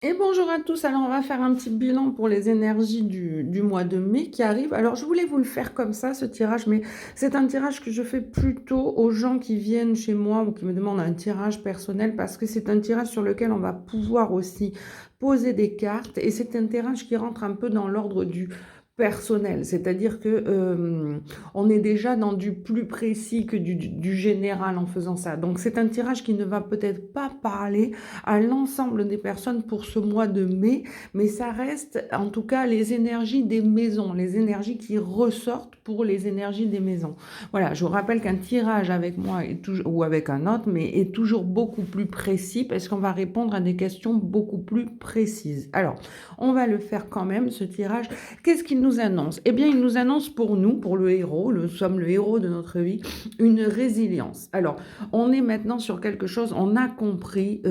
Et bonjour à tous, alors on va faire un petit bilan pour les énergies du mois de mai qui arrive. Alors je voulais vous le faire comme ça, ce tirage, mais c'est un tirage que je fais plutôt aux gens qui viennent chez moi ou qui me demandent un tirage personnel parce que c'est un tirage sur lequel on va pouvoir aussi poser des cartes et c'est un tirage qui rentre un peu dans l'ordre du personnel, c'est-à-dire que on est déjà dans du plus précis que du général en faisant ça. Donc c'est un tirage qui ne va peut-être pas parler à l'ensemble des personnes pour ce mois de mai, mais ça reste en tout cas les énergies des maisons, les énergies qui ressortent pour les énergies des maisons. Voilà, je vous rappelle qu'un tirage avec moi est toujours, ou avec un autre, mais est toujours beaucoup plus précis parce qu'on va répondre à des questions beaucoup plus précises. Alors, on va le faire quand même, ce tirage. Qu'est-ce qu'il nous annonce? Eh bien, il nous annonce pour nous, pour le héros, nous sommes le héros de notre vie, une résilience. Alors, on est maintenant sur quelque chose, on a compris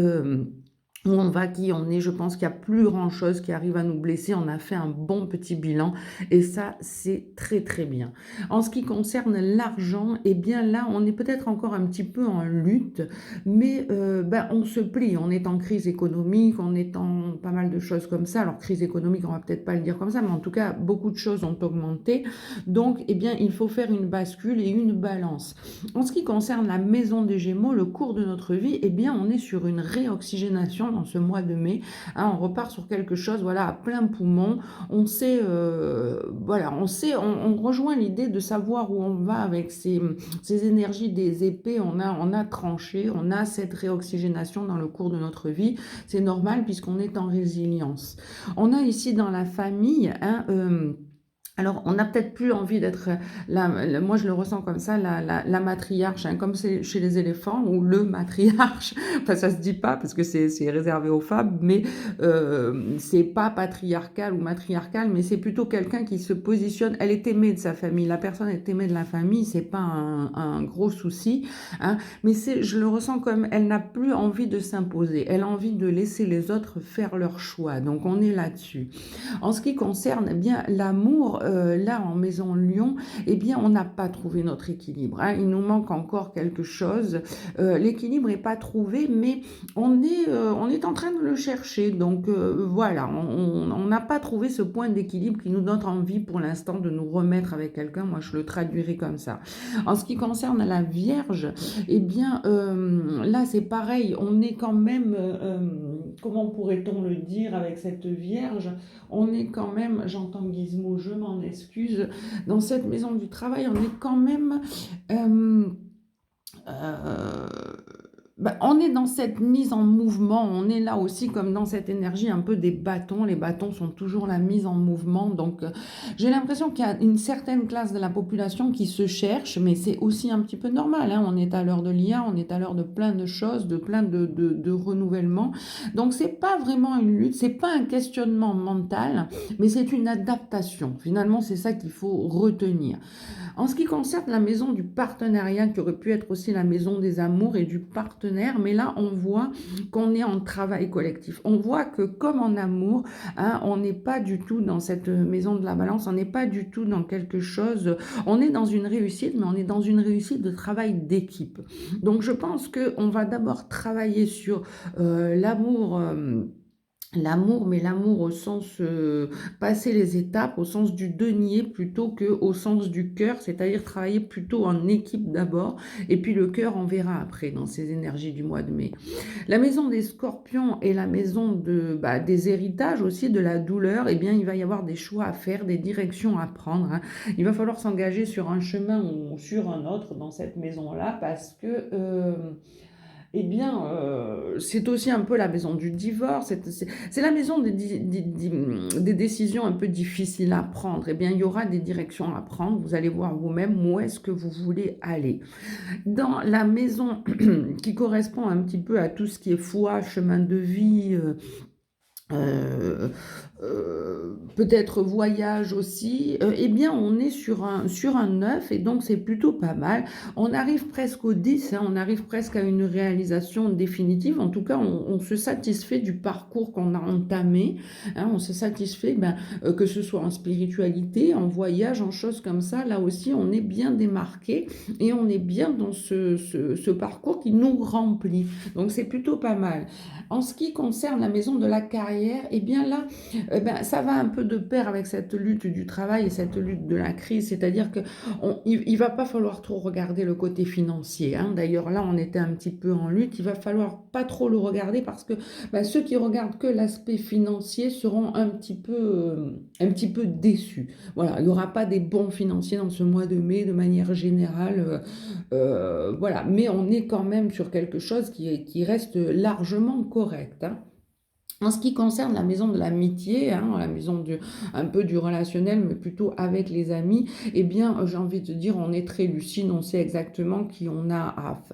où on va, qui on est. Je pense qu'il n'y a plus grand-chose qui arrive à nous blesser. On a fait un bon petit bilan et ça, c'est très très bien. En ce qui concerne l'argent, eh bien là, on est peut-être encore un petit peu en lutte, mais on se plie. On est en crise économique, on est en pas mal de choses comme ça. Alors, crise économique, on va peut-être pas le dire comme ça, mais en tout cas, beaucoup de choses ont augmenté. Donc, eh bien, il faut faire une bascule et une balance. En ce qui concerne la maison des Gémeaux, le cours de notre vie, eh bien, on est sur une réoxygénation dans ce mois de mai. Hein, on repart sur quelque chose, voilà, à plein poumon. On sait, voilà, on rejoint l'idée de savoir où on va avec ces énergies des épées. On a tranché, on a cette réoxygénation dans le cours de notre vie. C'est normal puisqu'on est en résilience. On a ici dans la famille, hein, alors, on n'a peut-être plus envie d'être, moi je le ressens comme ça, la matriarche, hein, comme c'est chez les éléphants, ou le matriarche, enfin ça se dit pas parce que c'est réservé aux femmes, mais c'est pas patriarcal ou matriarcal, mais c'est plutôt quelqu'un qui se positionne, elle est aimée de sa famille, la personne est aimée de la famille, c'est pas un gros souci, hein, mais je le ressens comme elle n'a plus envie de s'imposer, elle a envie de laisser les autres faire leur choix, donc on est là-dessus. En ce qui concerne eh bien l'amour, là en Maison Lion, eh bien on n'a pas trouvé notre équilibre. Hein. Il nous manque encore quelque chose. L'équilibre n'est pas trouvé, mais on est en train de le chercher. Donc voilà, on n'a pas trouvé ce point d'équilibre qui nous donne envie pour l'instant de nous remettre avec quelqu'un. Moi, je le traduirai comme ça. En ce qui concerne la Vierge, eh bien là c'est pareil. On est quand même, comment pourrait-on le dire avec cette Vierge? On est quand même, j'entends Gizmo, je m'en excuse, dans cette maison du travail, on est quand même euh, euh, on est dans cette mise en mouvement, on est là aussi comme dans cette énergie un peu des bâtons. Les bâtons sont toujours la mise en mouvement. Donc j'ai l'impression qu'il y a une certaine classe de la population qui se cherche, mais c'est aussi un petit peu normal. Hein. On est à l'heure de l'IA, on est à l'heure de plein de choses, de plein de renouvellements. Donc c'est pas vraiment une lutte, c'est pas un questionnement mental, mais c'est une adaptation. Finalement, c'est ça qu'il faut retenir. En ce qui concerne la maison du partenariat, qui aurait pu être aussi la maison des amours et du partenaire, mais là, on voit qu'on est en travail collectif. On voit que comme en amour, hein, on n'est pas du tout dans cette maison de la balance, on n'est pas du tout dans quelque chose, on est dans une réussite, mais on est dans une réussite de travail d'équipe. Donc je pense qu'on va d'abord travailler sur l'amour. L'amour, mais l'amour au sens passer les étapes, au sens du denier plutôt que au sens du cœur, c'est-à-dire travailler plutôt en équipe d'abord, et puis le cœur on verra après dans ces énergies du mois de mai. La maison des scorpions et la maison des héritages aussi, de la douleur, eh bien il va y avoir des choix à faire, des directions à prendre. Hein. Il va falloir s'engager sur un chemin ou sur un autre dans cette maison-là parce que eh bien, c'est aussi un peu la maison du divorce, c'est la maison des décisions un peu difficiles à prendre. Eh bien, il y aura des directions à prendre, vous allez voir vous-même où est-ce que vous voulez aller. Dans la maison qui correspond un petit peu à tout ce qui est foi, chemin de vie, euh, peut-être voyage aussi, eh bien on est sur un 9 et donc c'est plutôt pas mal. On arrive presque au 10, hein, on arrive presque à une réalisation définitive. En tout cas, on se satisfait du parcours qu'on a entamé. Hein, on se satisfait, que ce soit en spiritualité, en voyage, en choses comme ça. Là aussi, on est bien démarqué et on est bien dans ce parcours qui nous remplit. Donc c'est plutôt pas mal. En ce qui concerne la maison de la carrière, derrière, et bien là, ben, ça va un peu de pair avec cette lutte du travail et cette lutte de la crise. C'est-à-dire qu'il va pas falloir trop regarder le côté financier, hein. D'ailleurs, là, on était un petit peu en lutte. Il va falloir pas trop le regarder parce que ben, ceux qui regardent que l'aspect financier seront un petit peu déçus. Voilà, il n'y aura pas des bons financiers dans ce mois de mai de manière générale. Voilà, mais on est quand même sur quelque chose qui reste largement correct, hein. En ce qui concerne la maison de l'amitié, hein, la maison un peu du relationnel, mais plutôt avec les amis, eh bien, j'ai envie de dire, on est très lucide, on sait exactement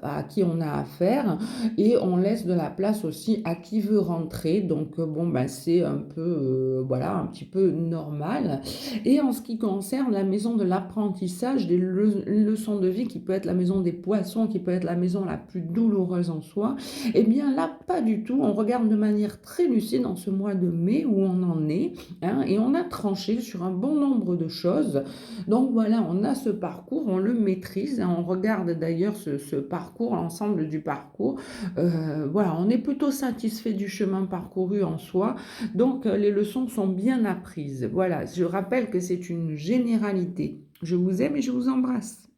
à qui on a affaire, et on laisse de la place aussi à qui veut rentrer. Donc, bon, ben, c'est un peu, voilà, un petit peu normal. Et en ce qui concerne la maison de l'apprentissage, des leçons de vie, qui peut être la maison des poissons, qui peut être la maison la plus douloureuse en soi, eh bien là, pas du tout. On regarde de manière très lucide dans ce mois de mai où on en est, hein, et on a tranché sur un bon nombre de choses. Donc voilà, on a ce parcours, on le maîtrise, hein. On regarde d'ailleurs ce parcours, l'ensemble du parcours. Voilà, on est plutôt satisfait du chemin parcouru en soi. Donc les leçons sont bien apprises. Voilà, je rappelle que c'est une généralité. Je vous aime et je vous embrasse.